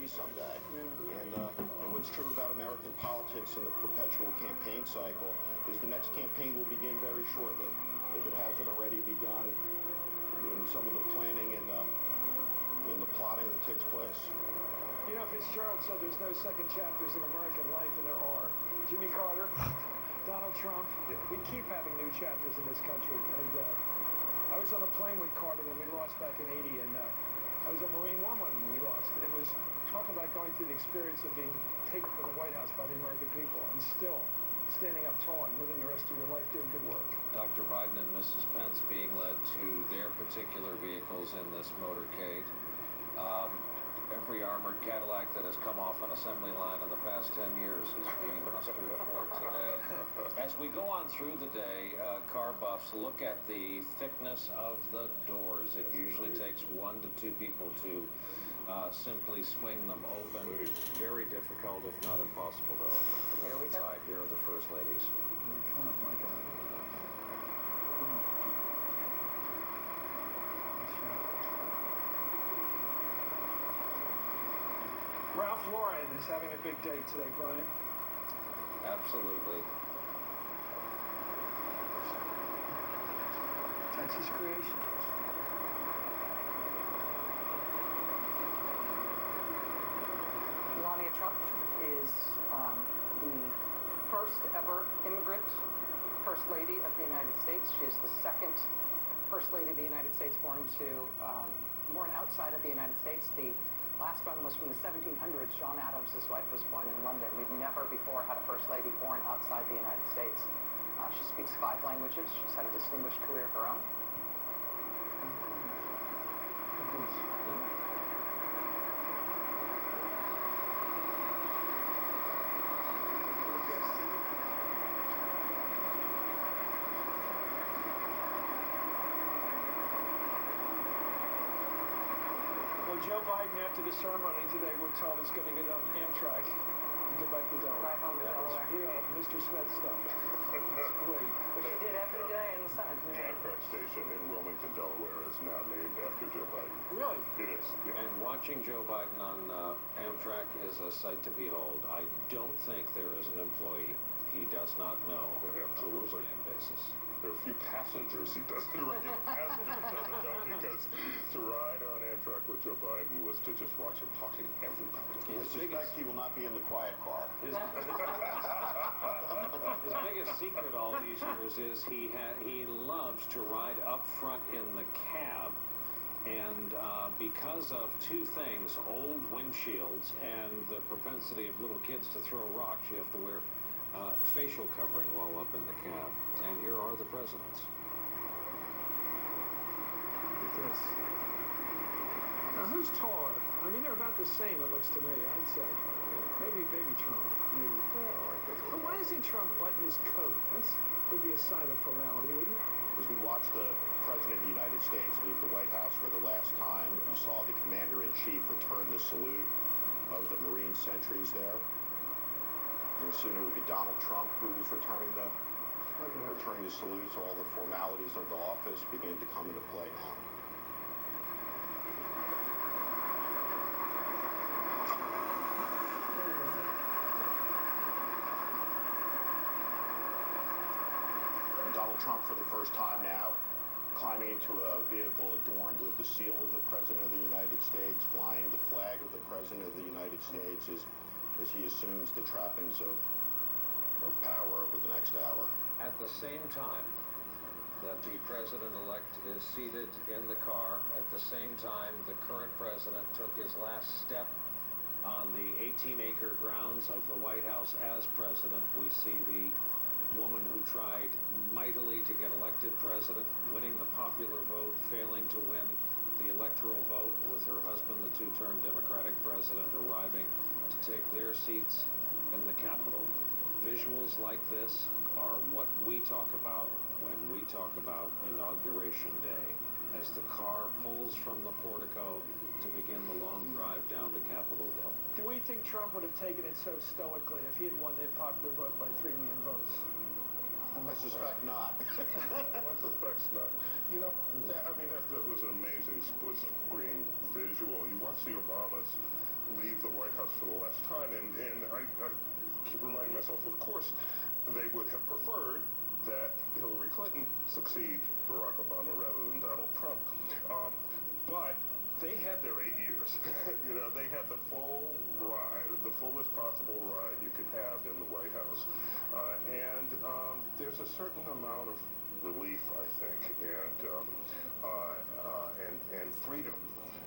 see someday. And what's true about American politics and the perpetual campaign cycle is the next campaign will begin very shortly, if it hasn't already begun in some of the planning and the plotting that takes place. You know, Fitzgerald said there's no second chapters in American life, and there are. Jimmy Carter, Donald Trump, we keep having new chapters in this country. And I was on a plane with Carter when we lost back in '80, and I was a Marine One when we lost. It was talk about going through the experience of being taken from the White House by the American people and still standing up tall and living the rest of your life doing good work. Dr. Biden and Mrs. Pence being led to their particular vehicles in this motorcade. Every armored Cadillac that has come off an assembly line in the past 10 years is being mustered for today. As we go on through the day, car buffs look at the thickness of the doors. It usually takes 1 to 2 people to simply swing them open. Very difficult, if not impossible, to open. Here we go. Here are the First Ladies. Oh, my God. Ralph Lauren is having a big day today, Brian. Absolutely. That's his creation. Melania Trump is the first ever immigrant First Lady of the United States. She is the second First Lady of the United States born outside of the United States. The last one was from the 1700s. John Adams, his wife, was born in London. We've never before had a First Lady born outside the United States. She speaks 5 languages. She's had a distinguished career of her own. Joe Biden, after the ceremony today, we're told he's going to get on Amtrak and get back to Delaware. Right home to Delaware. That's real Mr. Smith stuff. That's great. Which he did every day in the Senate. The Amtrak station in Wilmington, Delaware is now named after Joe Biden. Really? It is, yeah. And watching Joe Biden on Amtrak is a sight to behold. I don't think there is an employee he does not know Absolutely. on a first-name basis. There are a few passengers he doesn't, regular passengers he doesn't know, because to ride on Amtrak with Joe Biden was to just watch him talking to everybody. I suspect he will not be in the quiet car. His biggest secret all these years is he loves to ride up front in the cab, and because of 2 things, old windshields and the propensity of little kids to throw rocks, you have to wear facial covering while up in the cab. And here are the presidents. Look at this. Now, who's taller? I mean, they're about the same, it looks to me, I'd say. Maybe Trump. Maybe. But why doesn't Trump button his coat? That would be a sign of formality, wouldn't it? As we watched the President of the United States leave the White House for the last time, you saw the Commander-in-Chief return the salute of the Marine sentries there. And soon it would be Donald Trump who is returning the salute, so all the formalities of the office begin to come into play now. Donald Trump, for the first time now, climbing into a vehicle adorned with the seal of the President of the United States, flying the flag of the President of the United States as he assumes the trappings of power over the next hour. At the same time that the president-elect is seated in the car, at the same time the current president took his last step on the 18-acre grounds of the White House as president, we see the woman who tried mightily to get elected president, winning the popular vote, failing to win the electoral vote, with her husband, the 2-term Democratic president, arriving to take their seats in the Capitol. Visuals like this are what we talk about when we talk about Inauguration Day, as the car pulls from the portico to begin the long drive down to Capitol Hill. Do we think Trump would have taken it so stoically if he had won the popular vote by 3 million votes? I suspect not. I suspect not. You know, that was an amazing split-screen visual. You watch the Obamas leave the White House for the last time, and I keep reminding myself, of course, they would have preferred that Hillary Clinton succeed Barack Obama rather than Donald Trump. But they had their 8 years. You know, they had the full ride, the fullest possible ride you could have in the White House. And there's a certain amount of relief, I think, and freedom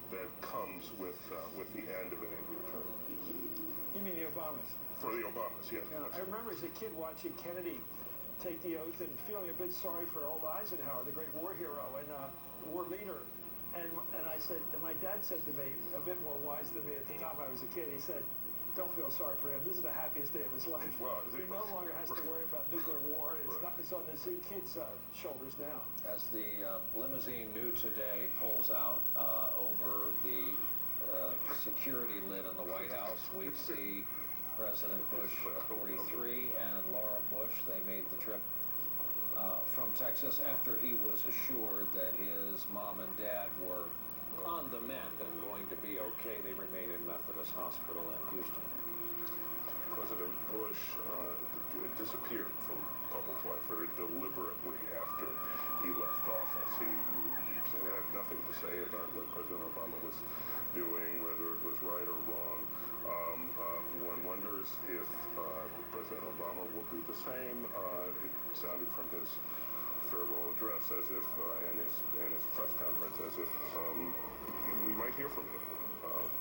that comes with the end of an 8-year term. You mean the Obamas? For the Obamas, yeah. Yeah, I remember as a kid watching Kennedy take the oath and feeling a bit sorry for old Eisenhower, the great war hero and war leader. And I said, and my dad said to me, a bit more wise than me at the time I was a kid, he said, don't feel sorry for him. This is the happiest day of his life. Well, he no longer has to worry about nuclear war. It's on his kids' shoulders now. As the limousine New Today pulls out over the security lid in the White House, we see President Bush 43 and Laura Bush. They made the trip from Texas after he was assured that his mom and dad were on the mend and going to be okay. They remain in Methodist Hospital in Houston. President Bush disappeared from public life very deliberately after he left office. He had nothing to say about what President Obama was doing, whether it was right or wrong. One wonders if President Obama will do the same. It sounded from his farewell address as if, and his press conference, as if we might hear from him.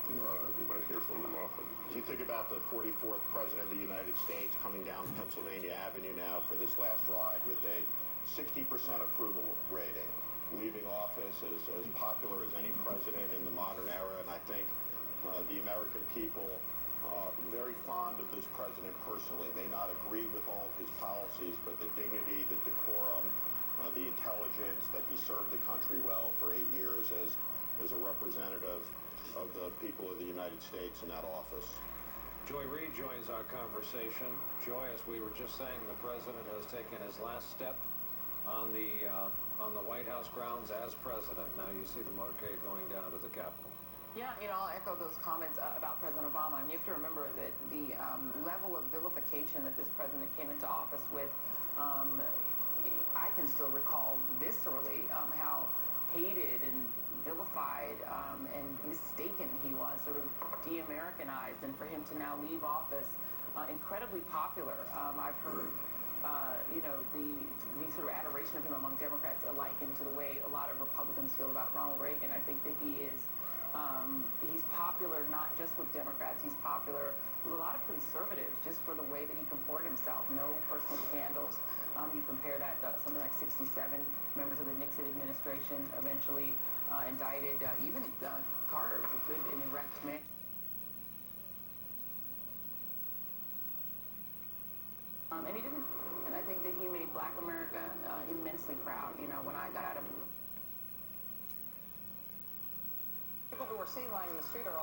We might hear from him often. As you think about the 44th President of the United States coming down Pennsylvania Avenue now for this last ride with a 60% approval rating, leaving office as popular as any president in the modern era, and I think the American people very fond of this president personally. May not agree with all of his policies, but the dignity, the decorum, the intelligence that he served the country well for 8 years as a representative of the people of the United States in that office. Joy Reid joins our conversation. Joy, as we were just saying, the president has taken his last step on the White House grounds as president. Now you see the motorcade going down to the Capitol. Yeah, I'll echo those comments about President Obama. And you have to remember that the level of vilification that this president came into office with, I can still recall viscerally how hated and vilified and mistaken he was, sort of de-Americanized. And for him to now leave office, incredibly popular. I've heard, the sort of adoration of him among Democrats alike into the way a lot of Republicans feel about Ronald Reagan. I think that he's popular not just with Democrats, he's popular with a lot of conservatives just for the way that he comported himself. No personal scandals. You compare that to something like 67 members of the Nixon administration eventually indicted. Even Carter was a good and erect man. And he didn't. And I think that he made Black America immensely proud. When I got out of... People who we're seeing lining the street are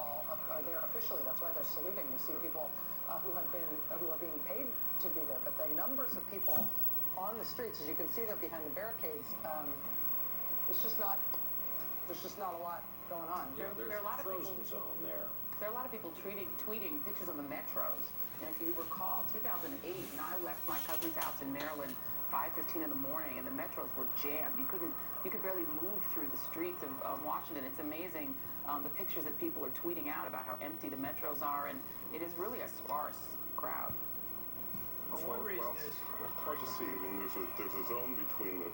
there officially. That's why they're saluting. You see people who are being paid to be there. But the numbers of people on the streets, as you can see them behind the barricades, it's just not. There's just not a lot going on. Yeah, there's there are a lot a of frozen people, zone there. There are a lot of people tweeting pictures of the metros. And if you recall, 2008, I left my cousin's house in Maryland 5:15 in the morning, and the metros were jammed. You could barely move through the streets of Washington. It's amazing the pictures that people are tweeting out about how empty the metros are, and it is really a sparse crowd. Well, one reason is... It's hard to see. I mean, there's a zone between the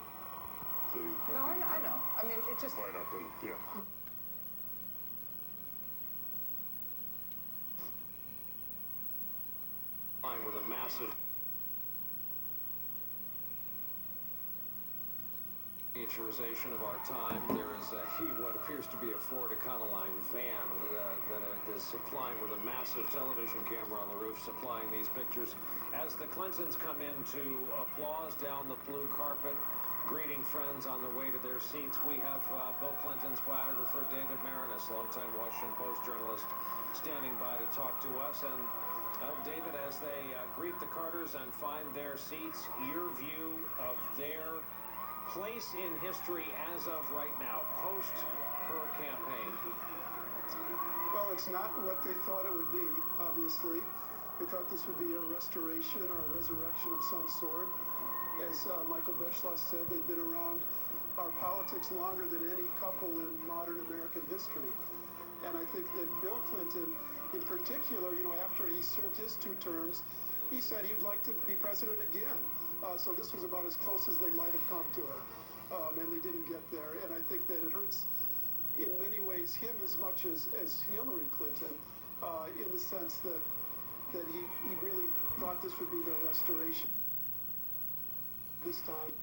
No, I know. I mean, it just... lineup and, yeah. With a massive miniaturization of our time, there is what appears to be a Ford Econoline van that is supplying with a massive television camera on the roof, supplying these pictures as the Clintons come in to applause down the blue carpet, greeting friends on their way to their seats. We have Bill Clinton's biographer, David Marinis, longtime Washington Post journalist, standing by to talk to us. And David, as they greet the Carters and find their seats, your view of their place in history as of right now, post her campaign. Well, Well, it's not what they thought it would be, obviously. They thought this would be a restoration or a resurrection of some sort. As Michael Beschloss said, they've been around our politics longer than any couple in modern American history. And I think that Bill Clinton, in particular, after he served his 2 terms, he said he'd like to be president again. So this was about as close as they might have come to it. And they didn't get there. And I think that it hurts, in many ways, him as much as Hillary Clinton, in the sense that he really thought this would be their restoration this time.